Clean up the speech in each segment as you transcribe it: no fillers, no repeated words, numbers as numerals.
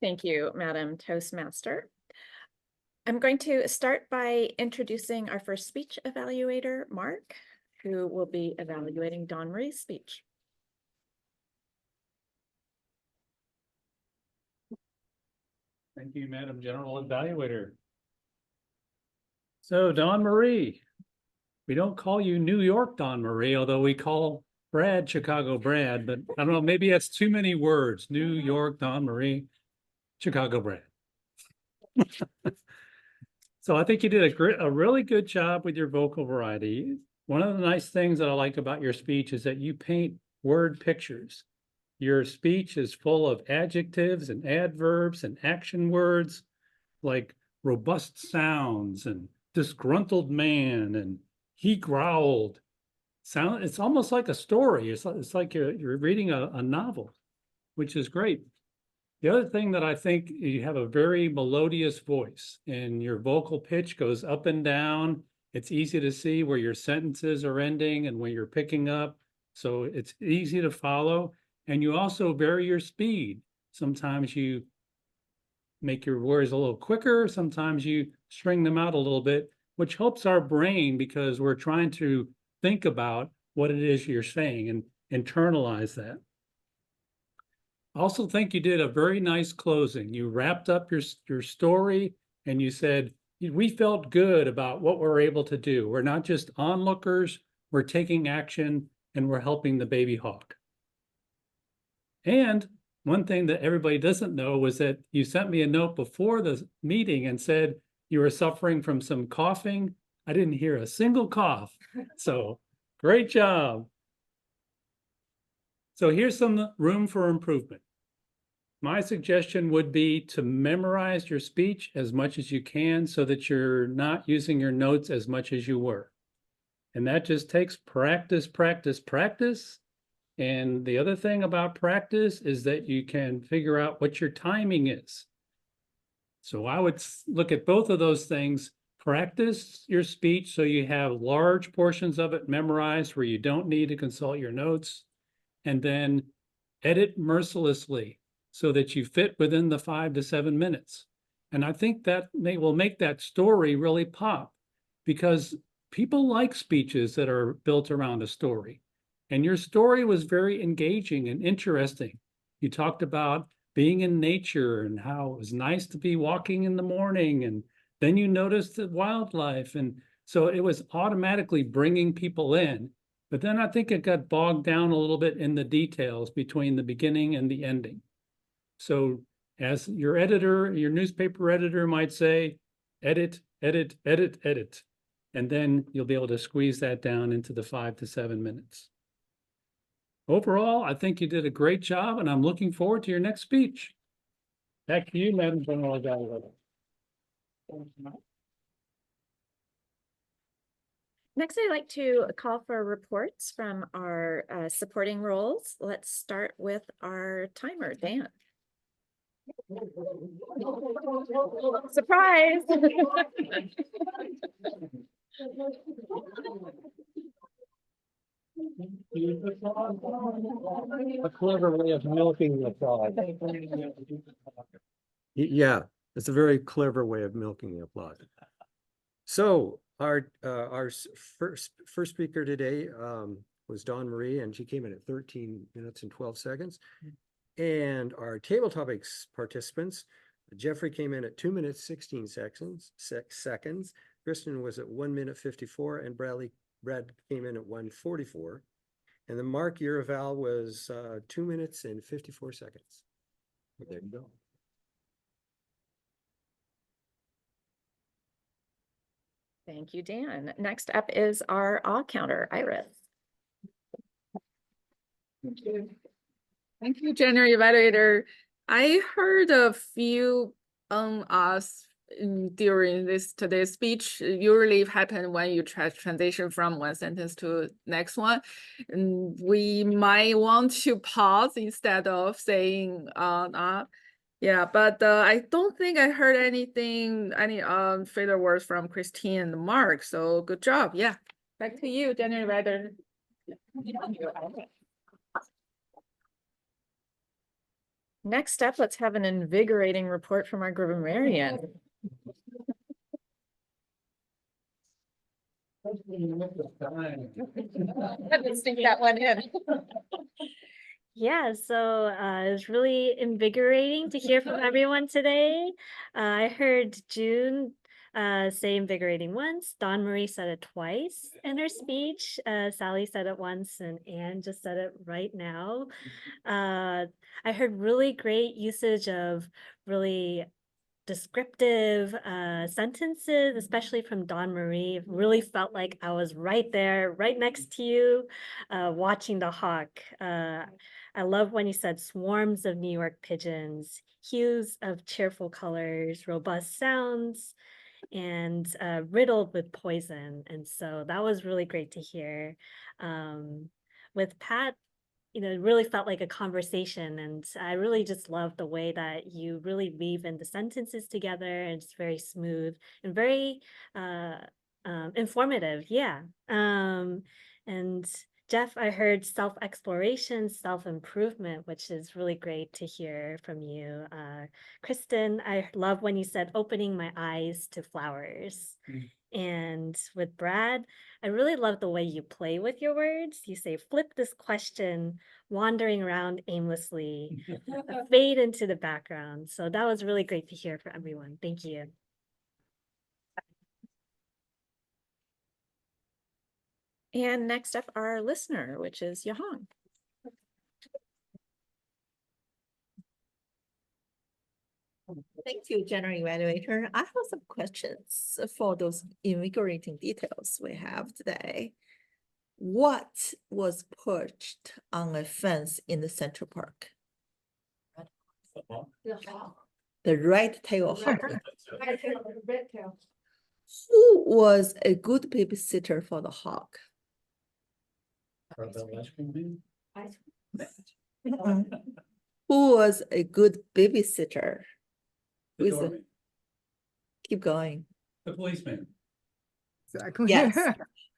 Thank you, Madam Toastmaster. I'm going to start by introducing our first speech evaluator, Mark, who will be evaluating Dawn Marie's speech. Thank you, Madam General Evaluator. So, Dawn Marie, we don't call you New York Dawn Marie, although we call Brad Chicago Brad, but I don't know, maybe that's too many words. New York Dawn Marie, Chicago Brad. So I think you did a really good job with your vocal variety. One of the nice things that I like about your speech is that you paint word pictures. Your speech is full of adjectives and adverbs and action words like robust sounds and disgruntled man and he growled. It's almost like a story. It's like you're reading a novel, which is great. The other thing that I think, you have a very melodious voice and your vocal pitch goes up and down. It's easy to see where your sentences are ending and when you're picking up. So it's easy to follow. And you also vary your speed. Sometimes you make your words a little quicker. Sometimes you string them out a little bit, which helps our brain because we're trying to think about what it is you're saying and internalize that. I also think you did a very nice closing. You wrapped up your story and you said, we felt good about what we're able to do. We're not just onlookers, we're taking action and we're helping the baby hawk. And one thing that everybody doesn't know was that you sent me a note before the meeting and said you were suffering from some coughing. I didn't hear a single cough. So great job. So here's some room for improvement. My suggestion would be to memorize your speech as much as you can so that you're not using your notes as much as you were. And that just takes practice, practice, practice. And the other thing about practice is that you can figure out what your timing is. So I would look at both of those things. Practice your speech so you have large portions of it memorized where you don't need to consult your notes. And then edit mercilessly so that you fit within the 5 to 7 minutes. And I think that will make that story really pop because people like speeches that are built around a story. And your story was very engaging and interesting. You talked about being in nature and how it was nice to be walking in the morning. And then you noticed the wildlife. And so it was automatically bringing people in. But then I think it got bogged down a little bit in the details between the beginning and the ending. So as your editor, your newspaper editor might say, edit, edit, edit, edit. And then you'll be able to squeeze that down into the 5 to 7 minutes. Overall, I think you did a great job and I'm looking forward to your next speech. Back to you, Madam General Evaluator. Next, I'd like to call for reports from our supporting roles. Let's start with our timer, Dan. Surprise! A clever way of milking the applause. Yeah, it's a very clever way of milking the applause. So our first speaker today was Dawn Marie, and she came in at 13 minutes and 12 seconds. And our table topics participants, Jeffrey came in at 2 minutes 16 seconds. Kristen was at 1 minute 54, and Brad came in at 1:44. And then Mark, your eval was 2 minutes and 54 seconds. There you go. Thank you, Dan. Next up is our all counter, Iris. Thank you, General Evaluator. I heard a few us during today's speech. Usually happen when you transition from one sentence to next one. And we might want to pause instead of saying yeah, but I don't think I heard any further words from Christine and Mark. So good job. Yeah, back to you, General Evaluator. Next up, let's have an invigorating report from our grammarian. Let's stick that one in. Yeah, so it was really invigorating to hear from everyone today. I heard June say invigorating once. Dawn Marie said it twice in her speech. Sally said it once, and Anne just said it right now. I heard really great usage of really descriptive sentences, especially from Dawn Marie. It really felt like I was right there, right next to you, watching the hawk. I love when you said swarms of New York pigeons, hues of cheerful colors, robust sounds, and riddled with poison. And so that was really great to hear. With Pat, it really felt like a conversation, and I really just love the way that you really weave in the sentences together, and it's very smooth and very informative. Yeah. And Jeff, I heard self-exploration, self-improvement, which is really great to hear from you. Kristen, I love when you said opening my eyes to flowers. And with Brad, I really love the way you play with your words. You say, flip this question, wandering around aimlessly, fade into the background. So that was really great to hear for everyone. Thank you. And next up, our listener, which is Yohong. Thank you, General Evaluator. I have some questions for those invigorating details we have today. What was perched on a fence in the Central Park? The red-tailed hawk. Who was a good babysitter for the hawk? Who was a good babysitter? The With the- doorman, Keep going. the policeman. Exactly. Yes.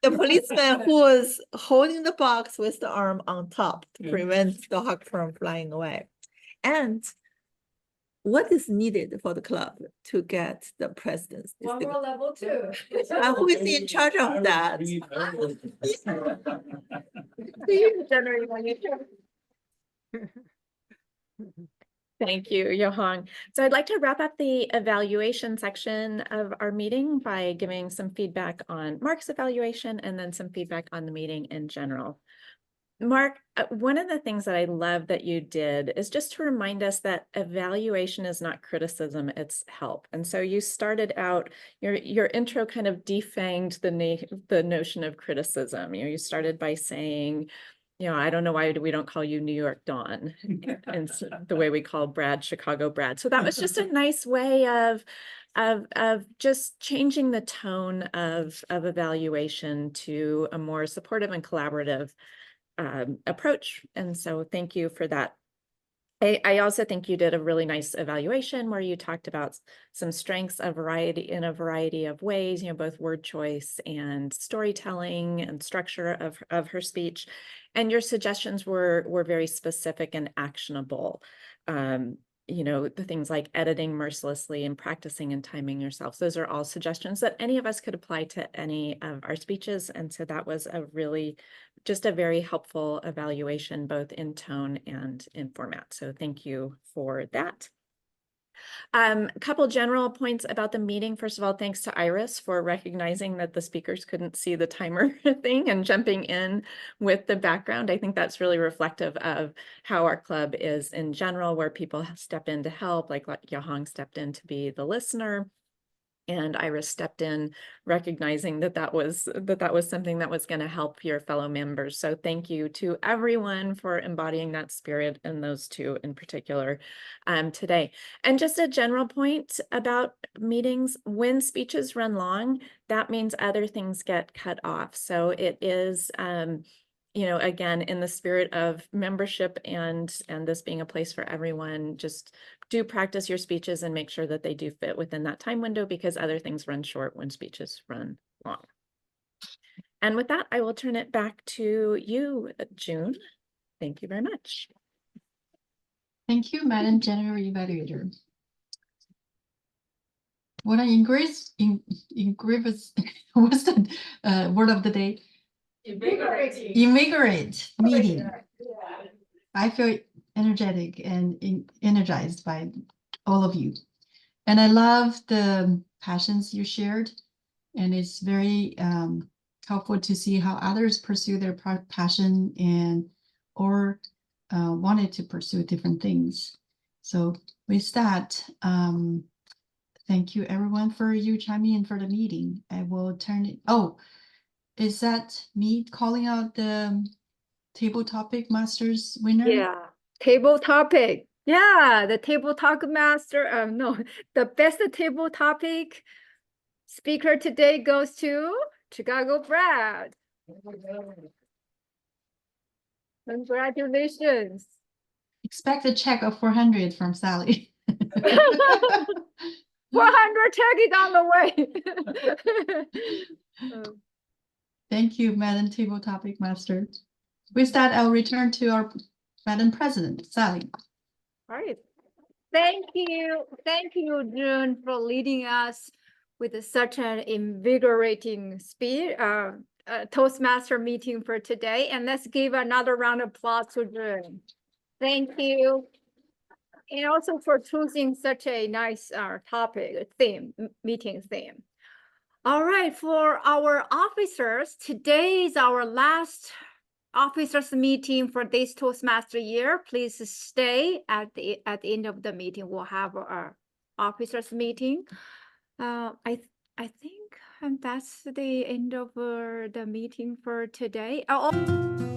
The policeman who was holding the box with the arm on top to Yeah. prevent the hawk from flying away. And what is needed for the club to get the president's distinction? level 2. Who is in charge of that? Thank you, Yohong. So I'd like to wrap up the evaluation section of our meeting by giving some feedback on Mark's evaluation and then some feedback on the meeting in general. Mark, one of the things that I love that you did is just to remind us that evaluation is not criticism, it's help. And so you started out, your intro kind of defanged the notion of criticism. You started by saying, I don't know why we don't call you New York Dawn and the way we call Brad Chicago Brad. So that was just a nice way of just changing the tone of evaluation to a more supportive and collaborative approach. And so thank you for that. I also think you did a really nice evaluation where you talked about some strengths in a variety of ways, both word choice and storytelling and structure of her speech. And your suggestions were very specific and actionable. The things like editing mercilessly and practicing and timing yourself. Those are all suggestions that any of us could apply to any of our speeches. And so that was just a very helpful evaluation, both in tone and in format. So thank you for that. A couple general points about the meeting. First of all, thanks to Iris for recognizing that the speakers couldn't see the timer thing and jumping in with the background. I think that's really reflective of how our club is in general, where people step in to help, like Yohong stepped in to be the listener. And Iris stepped in, recognizing that was something that was going to help your fellow members. So thank you to everyone for embodying that spirit, and those two in particular today. And just a general point about meetings: when speeches run long, that means other things get cut off. So it is, again, in the spirit of membership and this being a place for everyone, just do practice your speeches and make sure that they do fit within that time window, because other things run short when speeches run long. And with that, I will turn it back to you, June. Thank you very much. Thank you, Madam General Evaluator. What I increase what's the word of the day? Invigorate meeting. I feel energetic and energized by all of you. And I love the passions you shared. And it's very helpful to see how others pursue their passion and or wanted to pursue different things. So with that, thank you everyone for you chiming in for the meeting. I will turn it, oh, is that me calling out the Table Topic Masters winner? Yeah, table topic. Yeah, the table talk master, no, the best table topic speaker today goes to Chicago Brad. Congratulations. Expect a check of 400 from Sally. 400 check is on the way. Thank you, Madam Table Topic Master. With that, I'll return to our Madam President, Sally. All right. Thank you, June, for leading us with such an invigorating speed, Toastmaster meeting for today. And let's give another round of applause to June. Thank you. And also for choosing such a nice meeting theme. All right, for our officers, today is our last officers meeting for this Toastmaster year. Please stay at the end of the meeting. We'll have our officers meeting. I think that's the end of the meeting for today. Oh.